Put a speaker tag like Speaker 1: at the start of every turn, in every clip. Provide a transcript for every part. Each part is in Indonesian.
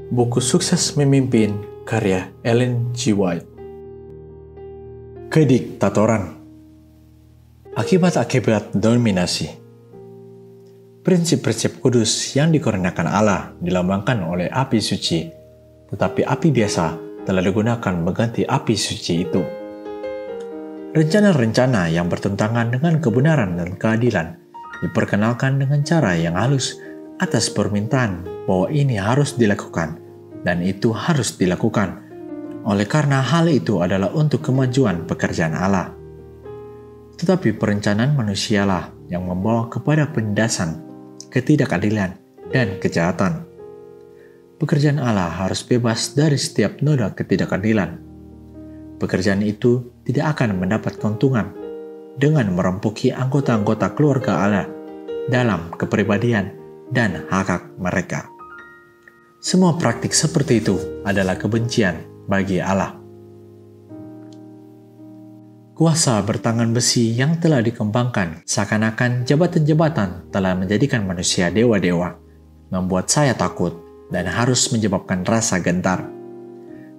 Speaker 1: Buku Sukses Memimpin karya Ellen G. White. Kediktatoran. Akibat-akibat dominasi. Prinsip-prinsip kudus yang dikarenakan Allah dilambangkan oleh api suci, tetapi api biasa telah digunakan mengganti api suci itu. Rencana-rencana yang bertentangan dengan kebenaran dan keadilan diperkenalkan dengan cara yang halus atas permintaan bahwa ini harus dilakukan dan itu harus dilakukan, oleh karena hal itu adalah untuk kemajuan pekerjaan Allah. Tetapi perencanaan manusialah yang membawa kepada penindasan, ketidakadilan, dan kejahatan. Pekerjaan Allah harus bebas dari setiap noda ketidakadilan. Pekerjaan itu tidak akan mendapat keuntungan dengan merempuki anggota-anggota keluarga Allah dalam kepribadian dan hak-hak mereka. Semua praktik seperti itu adalah kebencian bagi Allah. Kuasa bertangan besi yang telah dikembangkan seakan-akan jabatan-jabatan telah menjadikan manusia dewa-dewa, membuat saya takut dan harus menyebabkan rasa gentar.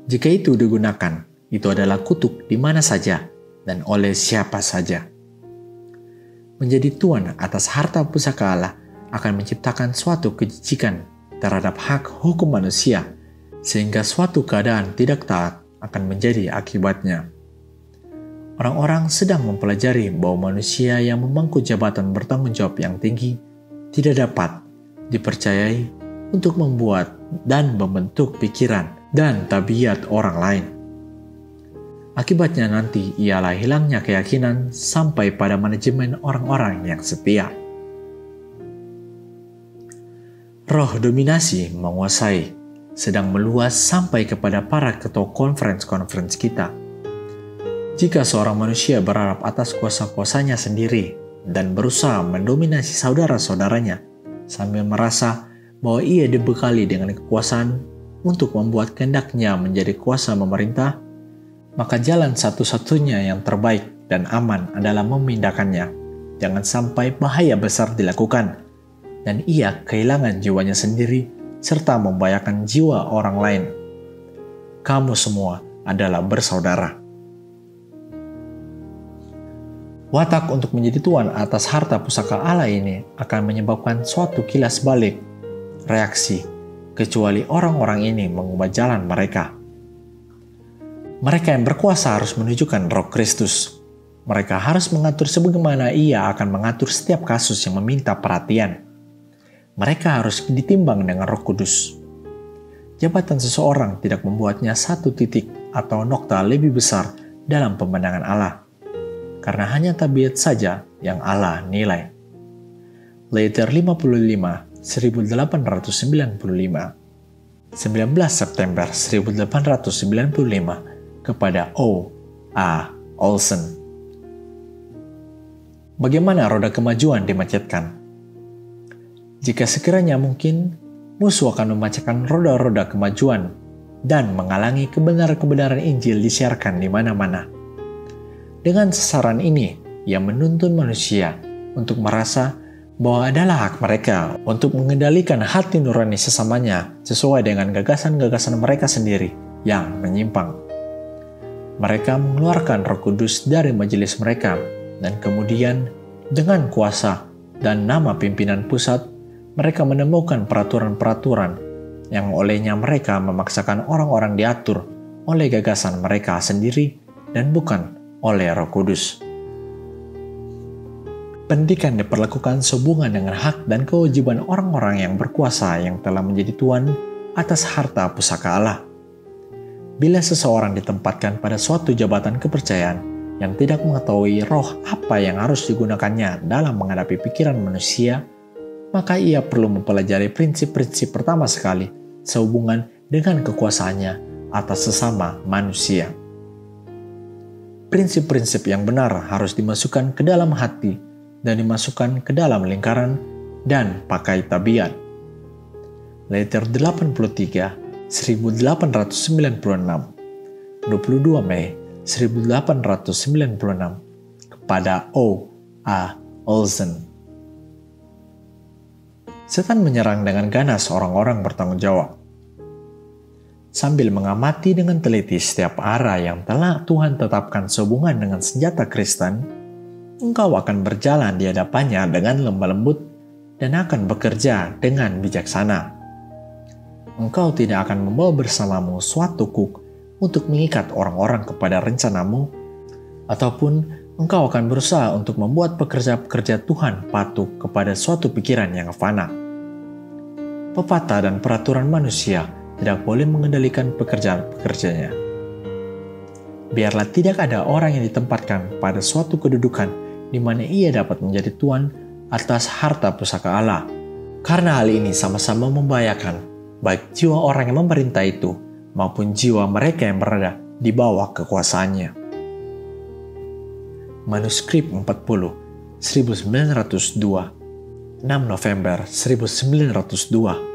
Speaker 1: Jika itu digunakan, itu adalah kutuk di mana saja dan oleh siapa saja. Menjadi tuan atas harta pusaka Allah akan menciptakan suatu kejijikan terhadap hak hukum manusia, sehingga suatu keadaan tidak taat akan menjadi akibatnya. Orang-orang sedang mempelajari bahwa manusia yang memangku jabatan bertanggung jawab yang tinggi tidak dapat dipercayai untuk membuat dan membentuk pikiran dan tabiat orang lain. Akibatnya nanti ialah hilangnya keyakinan sampai pada manajemen orang-orang yang setia. Roh dominasi menguasai, sedang meluas sampai kepada para ketua konferensi kita. Jika seorang manusia berharap atas kuasa-kuasanya sendiri dan berusaha mendominasi saudara-saudaranya sambil merasa bahwa ia dibekali dengan kekuasaan untuk membuat kehendaknya menjadi kuasa memerintah, maka jalan satu-satunya yang terbaik dan aman adalah memindahkannya. Jangan sampai bahaya besar dilakukan dan ia kehilangan jiwanya sendiri serta membahayakan jiwa orang lain. Kamu semua adalah bersaudara. Watak untuk menjadi tuan atas harta pusaka Allah ini akan menyebabkan suatu kilas balik reaksi, kecuali orang-orang ini mengubah jalan mereka. Mereka yang berkuasa harus menunjukkan roh Kristus. Mereka harus mengatur sebagaimana ia akan mengatur setiap kasus yang meminta perhatian. Mereka harus ditimbang dengan Roh Kudus. Jabatan seseorang tidak membuatnya satu titik atau nokta lebih besar dalam pemandangan Allah, karena hanya tabiat saja yang Allah nilai. Letter 55, 1895, 19 September 1895, kepada O. A. Olsen. Bagaimana roda kemajuan dimacetkan? Jika sekiranya mungkin, musuh akan memacetkan roda-roda kemajuan dan menghalangi kebenaran-kebenaran Injil disiarkan di mana-mana. Dengan sasaran ini, ia menuntun manusia untuk merasa bahwa adalah hak mereka untuk mengendalikan hati nurani sesamanya sesuai dengan gagasan-gagasan mereka sendiri yang menyimpang. Mereka mengeluarkan Roh Kudus dari majelis mereka dan kemudian dengan kuasa dan nama pimpinan pusat, mereka menemukan peraturan-peraturan yang olehnya mereka memaksakan orang-orang diatur oleh gagasan mereka sendiri dan bukan oleh Roh Kudus. Pendidikan diperlakukan sehubungan dengan hak dan kewajiban orang-orang yang berkuasa yang telah menjadi tuan atas harta pusaka Allah. Bila seseorang ditempatkan pada suatu jabatan kepercayaan yang tidak mengetahui roh apa yang harus digunakannya dalam menghadapi pikiran manusia, maka ia perlu mempelajari prinsip-prinsip pertama sekali sehubungan dengan kekuasaannya atas sesama manusia. Prinsip-prinsip yang benar harus dimasukkan ke dalam hati dan dimasukkan ke dalam lingkaran dan pakai tabiat. Letter 83, 1896, 22 Mei 1896, kepada O. A. Olsen. Setan menyerang dengan ganas orang-orang bertanggung jawab. sambil mengamati dengan teliti setiap arah yang telah Tuhan tetapkan sehubungan dengan senjata Kristen, engkau akan berjalan di hadapannya dengan lemah lembut dan akan bekerja dengan bijaksana. Engkau tidak akan membawa bersamamu suatu kuk untuk mengikat orang-orang kepada rencanamu, ataupun engkau akan berusaha untuk membuat pekerja-pekerja Tuhan patuh kepada suatu pikiran yang fana. Pepatah dan peraturan manusia tidak boleh mengendalikan pekerjaan-pekerjanya. Biarlah tidak ada orang yang ditempatkan pada suatu kedudukan di mana ia dapat menjadi tuan atas harta pusaka Allah, karena hal ini sama-sama membahayakan baik jiwa orang yang memerintah itu maupun jiwa mereka yang berada di bawah kekuasaannya. Manuskrip 40, 1902, 6 November 1902.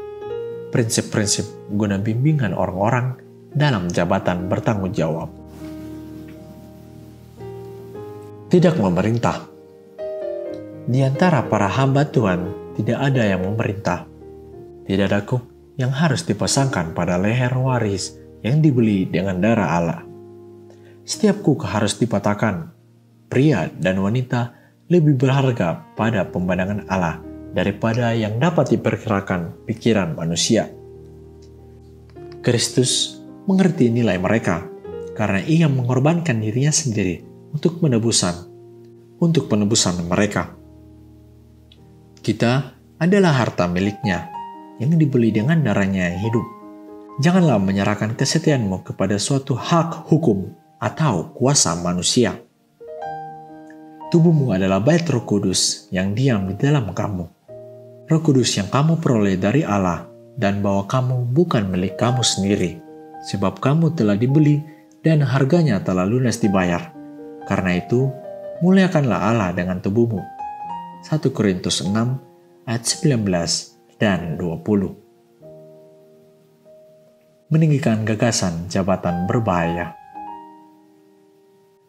Speaker 1: Prinsip-prinsip guna bimbingan orang-orang dalam jabatan bertanggung jawab. Tidak memerintah. Di antara para hamba Tuhan tidak ada yang memerintah. Tidak ada kuk yang harus dipasangkan pada leher waris yang dibeli dengan darah Allah. Setiap kuk harus dipatahkan. Pria dan wanita lebih berharga pada pemandangan Allah daripada yang dapat diperkirakan pikiran manusia. Kristus mengerti nilai mereka karena ia mengorbankan dirinya sendiri untuk penebusan mereka. Kita adalah harta miliknya yang dibeli dengan darahnya yang hidup. Janganlah menyerahkan kesetiaanmu kepada suatu hak hukum atau kuasa manusia. Tubuhmu adalah bait Roh Kudus yang diam di dalam kamu. Roh Kudus yang kamu peroleh dari Allah dan bahwa kamu bukan milik kamu sendiri, sebab kamu telah dibeli dan harganya telah lunas dibayar. Karena itu, muliakanlah Allah dengan tubuhmu. 1 Korintus 6 ayat 19 dan 20. Meninggikan gagasan jabatan berbahaya.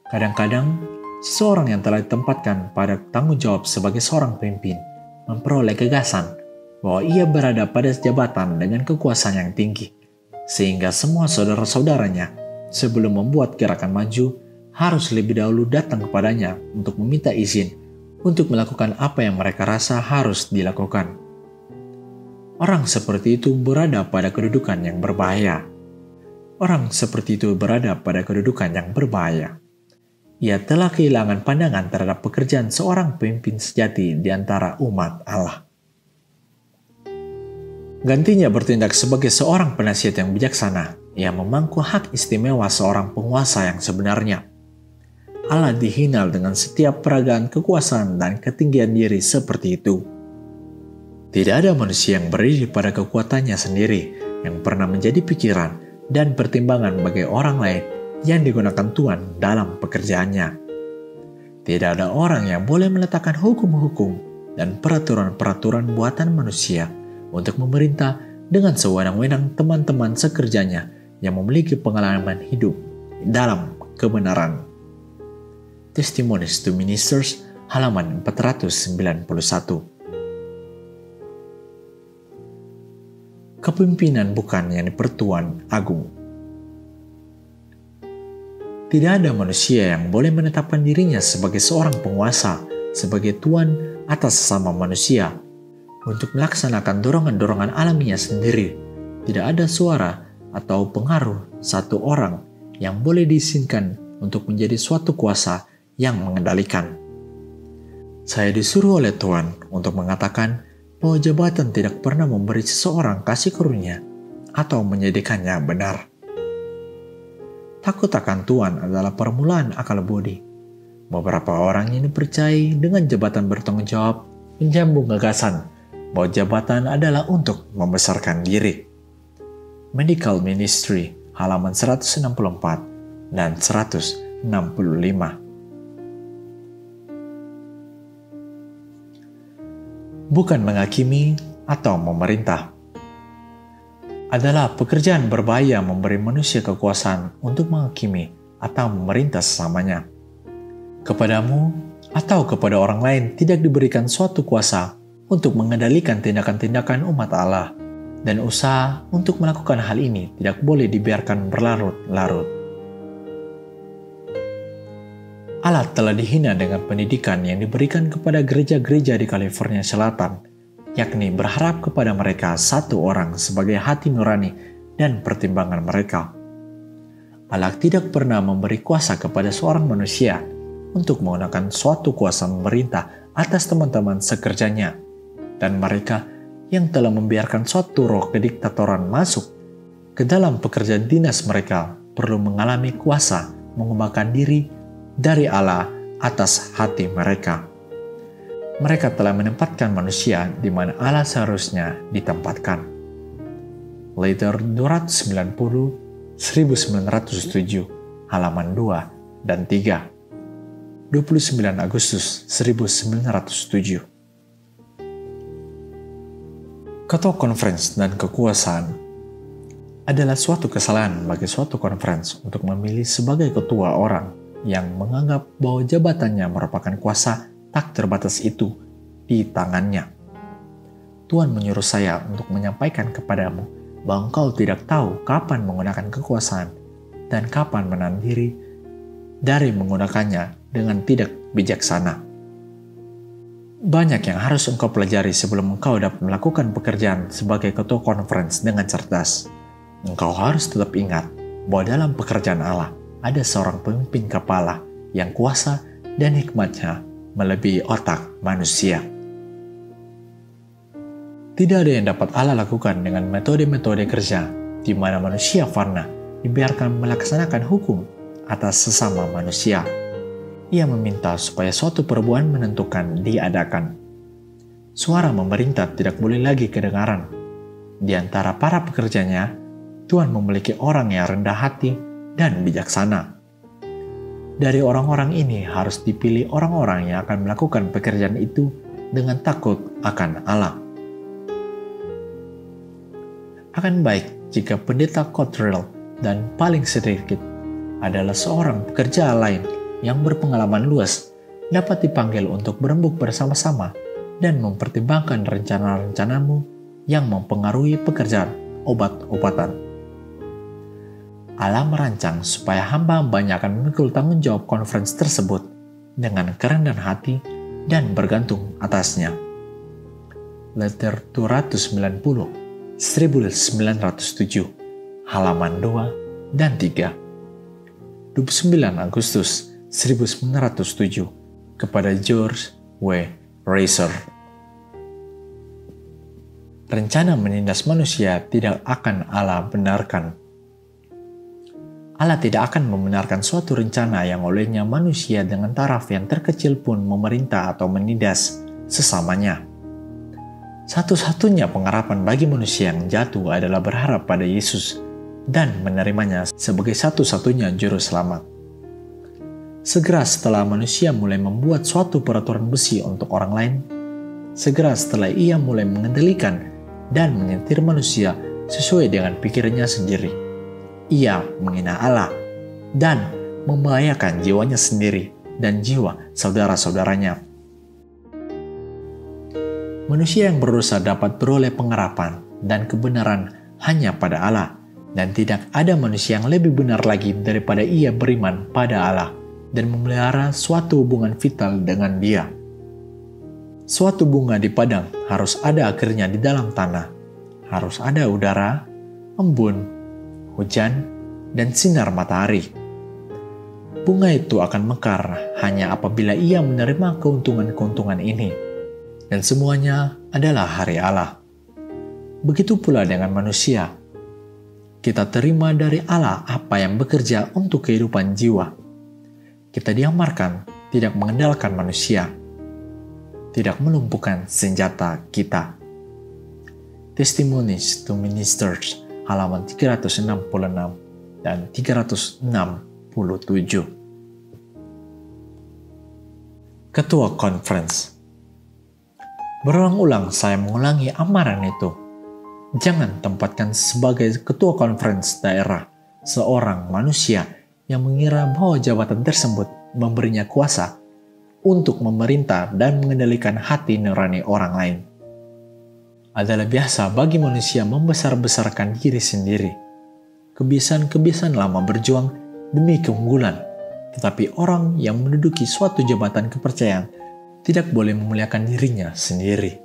Speaker 1: Kadang-kadang, seseorang yang telah ditempatkan pada tanggung jawab sebagai seorang pemimpin memperoleh gagasan bahwa ia berada pada jabatan dengan kekuasaan yang tinggi, sehingga semua saudara-saudaranya sebelum membuat gerakan maju harus lebih dahulu datang kepadanya untuk meminta izin untuk melakukan apa yang mereka rasa harus dilakukan. Orang seperti itu berada pada kedudukan yang berbahaya. Ia telah kehilangan pandangan terhadap pekerjaan seorang pemimpin sejati di antara umat Allah. Gantinya bertindak sebagai seorang penasihat yang bijaksana, ia memangku hak istimewa seorang penguasa yang sebenarnya. Allah dihinal dengan setiap peragaan kekuasaan dan ketinggian diri seperti itu. Tidak ada manusia yang berdiri pada kekuatannya sendiri yang pernah menjadi pikiran dan pertimbangan bagi orang lain yang digunakan Tuhan dalam pekerjaannya. Tidak ada orang yang boleh meletakkan hukum-hukum dan peraturan-peraturan buatan manusia untuk memerintah dengan sewenang-wenang teman-teman sekerjanya yang memiliki pengalaman hidup dalam kebenaran. Testimonies to Ministers, halaman 491. Kepemimpinan bukan yang dipertuan agung. Tidak ada manusia yang boleh menetapkan dirinya sebagai seorang penguasa, sebagai tuan atas sesama manusia, untuk melaksanakan dorongan-dorongan alaminya sendiri. Tidak ada suara atau pengaruh satu orang yang boleh diizinkan untuk menjadi suatu kuasa yang mengendalikan. Saya disuruh oleh Tuhan untuk mengatakan bahwa jabatan tidak pernah memberi seseorang kasih karunia atau menjadikannya benar. Takut akan Tuhan adalah permulaan akal budi. Beberapa orang yang dipercayai dengan jabatan bertanggung jawab menyambung gagasan bahwa jabatan adalah untuk membesarkan diri. Medical Ministry, halaman 164 dan 165. Bukan menghakimi atau memerintah. Adalah pekerjaan berbahaya memberi manusia kekuasaan untuk menghakimi atau memerintah sesamanya. Kepadamu atau kepada orang lain tidak diberikan suatu kuasa untuk mengendalikan tindakan-tindakan umat Allah, Dan usaha untuk melakukan hal ini tidak boleh dibiarkan berlarut-larut. Allah telah dihina dengan pendidikan yang diberikan kepada gereja-gereja di California Selatan, yakni berharap kepada mereka satu orang sebagai hati nurani dan pertimbangan mereka. Allah tidak pernah memberi kuasa kepada seorang manusia untuk menggunakan suatu kuasa memerintah atas teman-teman sekerjanya, dan mereka yang telah membiarkan suatu roh kediktatoran masuk ke dalam pekerjaan dinas mereka perlu mengalami kuasa mengubahkan diri dari Allah atas hati mereka. Mereka telah menempatkan manusia di mana Allah seharusnya ditempatkan. Letter 290, 1907, halaman 2 dan 3. 29 Agustus 1907. Ketua conference dan kekuasaan adalah suatu kesalahan bagi suatu conference untuk memilih sebagai ketua orang yang menganggap bahwa jabatannya merupakan kuasa tak terbatas itu di tangannya. Tuhan menyuruh saya untuk menyampaikan kepadamu bahwa engkau tidak tahu kapan menggunakan kekuasaan dan kapan menahan diri dari menggunakannya dengan tidak bijaksana. Banyak yang harus engkau pelajari sebelum engkau dapat melakukan pekerjaan sebagai ketua conference dengan cerdas. Engkau harus tetap ingat bahwa dalam pekerjaan Allah ada seorang pemimpin kepala yang kuasa dan hikmatnya melebihi otak manusia. Tidak ada yang dapat Allah lakukan dengan metode-metode kerja di mana manusia fana dibiarkan melaksanakan hukum atas sesama manusia. Ia meminta supaya suatu perbuatan menentukan diadakan. Suara memerintah tidak boleh lagi kedengaran. Di antara para pekerjanya, Tuhan memiliki orang yang rendah hati dan bijaksana. Dari orang-orang ini harus dipilih orang-orang yang akan melakukan pekerjaan itu dengan takut akan Allah. Akan baik jika pendeta Cottrell dan paling sedikit adalah seorang pekerja lain yang berpengalaman luas dapat dipanggil untuk berembuk bersama-sama dan mempertimbangkan rencana-rencanamu yang mempengaruhi pekerjaan obat-obatan. Allah merancang supaya hamba-hambanya akan memikul tanggung jawab conference tersebut dengan kerendahan hati dan bergantung atasnya. Letter 290, 1907, halaman 2 dan 3. 29 Agustus 1907, kepada George W. Racer. Rencana menindas manusia tidak akan Allah benarkan. Allah tidak akan membenarkan suatu rencana yang olehnya manusia dengan taraf yang terkecil pun memerintah atau menindas sesamanya. Satu-satunya pengharapan bagi manusia yang jatuh adalah berharap pada Yesus dan menerimanya sebagai satu-satunya juru selamat. Segera setelah manusia mulai membuat suatu peraturan besi untuk orang lain, segera setelah ia mulai mengendalikan dan menyetir manusia sesuai dengan pikirannya sendiri, ia menghina Allah dan membahayakan jiwanya sendiri dan jiwa saudara-saudaranya. Manusia yang berdosa dapat beroleh pengharapan dan kebenaran hanya pada Allah, dan tidak ada manusia yang lebih benar lagi daripada ia beriman pada Allah dan memelihara suatu hubungan vital dengan Dia. Suatu bunga di padang harus ada akhirnya di dalam tanah, harus ada udara, embun, hujan, dan sinar matahari. Bunga itu akan mekar hanya apabila ia menerima keuntungan-keuntungan ini, dan semuanya adalah hari Allah. Begitu pula dengan manusia. Kita terima dari Allah apa yang bekerja untuk kehidupan jiwa. Kita diamarkan tidak mengandalkan manusia, tidak melumpuhkan senjata kita. Testimonies to Ministers, halaman 366 dan 367. Ketua Conference. Berulang-ulang saya mengulangi amaran itu. Jangan tempatkan sebagai ketua conference daerah seorang manusia yang mengira bahwa jabatan tersebut memberinya kuasa untuk memerintah dan mengendalikan hati nurani orang lain. adalah biasa bagi manusia membesar-besarkan diri sendiri. Kebiasaan-kebiasaan lama berjuang demi keunggulan, tetapi orang yang menduduki suatu jabatan kepercayaan tidak boleh memuliakan dirinya sendiri.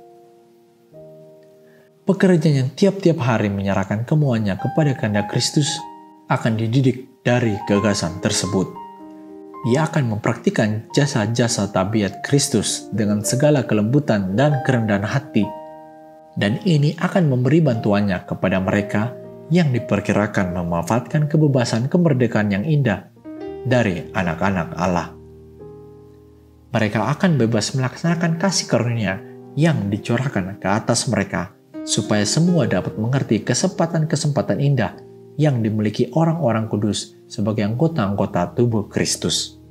Speaker 1: Pekerja yang tiap-tiap hari menyerahkan kemauannya kepada kehendak Kristus akan dididik dari gagasan tersebut. Ia akan mempraktikkan jasa-jasa tabiat Kristus dengan segala kelembutan dan kerendahan hati, dan ini akan memberi bantuannya kepada mereka yang diperkirakan memanfaatkan kebebasan kemerdekaan yang indah dari anak-anak Allah. Mereka akan bebas melaksanakan kasih karunia yang dicurahkan ke atas mereka, supaya semua dapat mengerti kesempatan-kesempatan indah yang dimiliki orang-orang kudus sebagai anggota-anggota tubuh Kristus.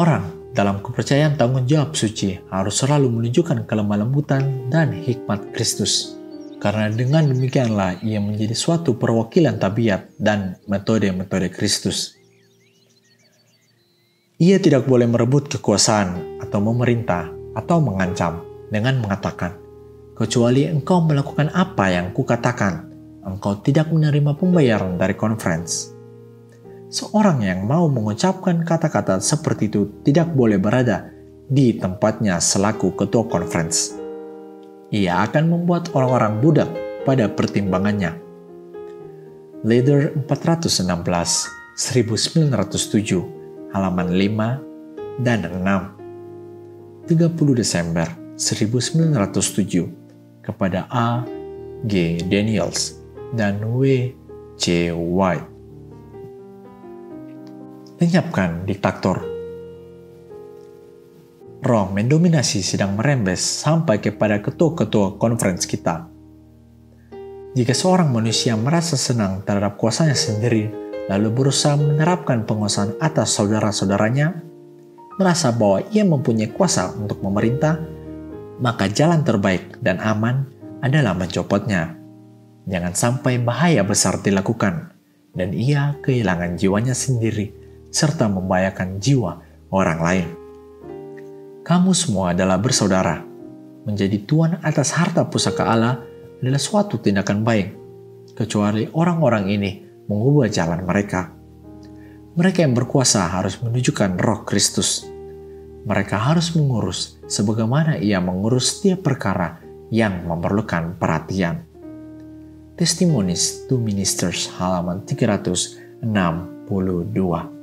Speaker 1: Orang dalam kepercayaan tanggung jawab suci harus selalu menunjukkan kelemah lembutan dan hikmat Kristus, karena dengan demikianlah ia menjadi suatu perwakilan tabiat dan metode-metode Kristus. Ia tidak boleh merebut kekuasaan atau memerintah atau mengancam dengan mengatakan, "Kecuali engkau melakukan apa yang kukatakan, engkau tidak menerima pembayaran dari conference." Seorang yang mau mengucapkan kata-kata seperti itu tidak boleh berada di tempatnya selaku ketua conference. Ia akan membuat orang-orang budak pada pertimbangannya. Leader 416, 1907, halaman 5 dan 6. 30 Desember 1907 kepada A. G. Daniels dan W. C. White. Lenyapkan diktator. Roh mendominasi sedang merembes sampai kepada ketua-ketua conference kita. Jika seorang manusia merasa senang terhadap kuasanya sendiri, lalu berusaha menerapkan penguasaan atas saudara-saudaranya, merasa bahwa ia mempunyai kuasa untuk memerintah, maka jalan terbaik dan aman adalah mencopotnya. Jangan sampai bahaya besar dilakukan, dan ia kehilangan jiwanya sendiri, serta membahayakan jiwa orang lain. Kamu semua adalah bersaudara. Menjadi tuan atas harta pusaka Allah adalah suatu tindakan baik, kecuali orang-orang ini mengubah jalan mereka. Mereka yang berkuasa harus menunjukkan roh Kristus. Mereka harus mengurus sebagaimana ia mengurus setiap perkara yang memerlukan perhatian. Testimonies to Ministers halaman 362.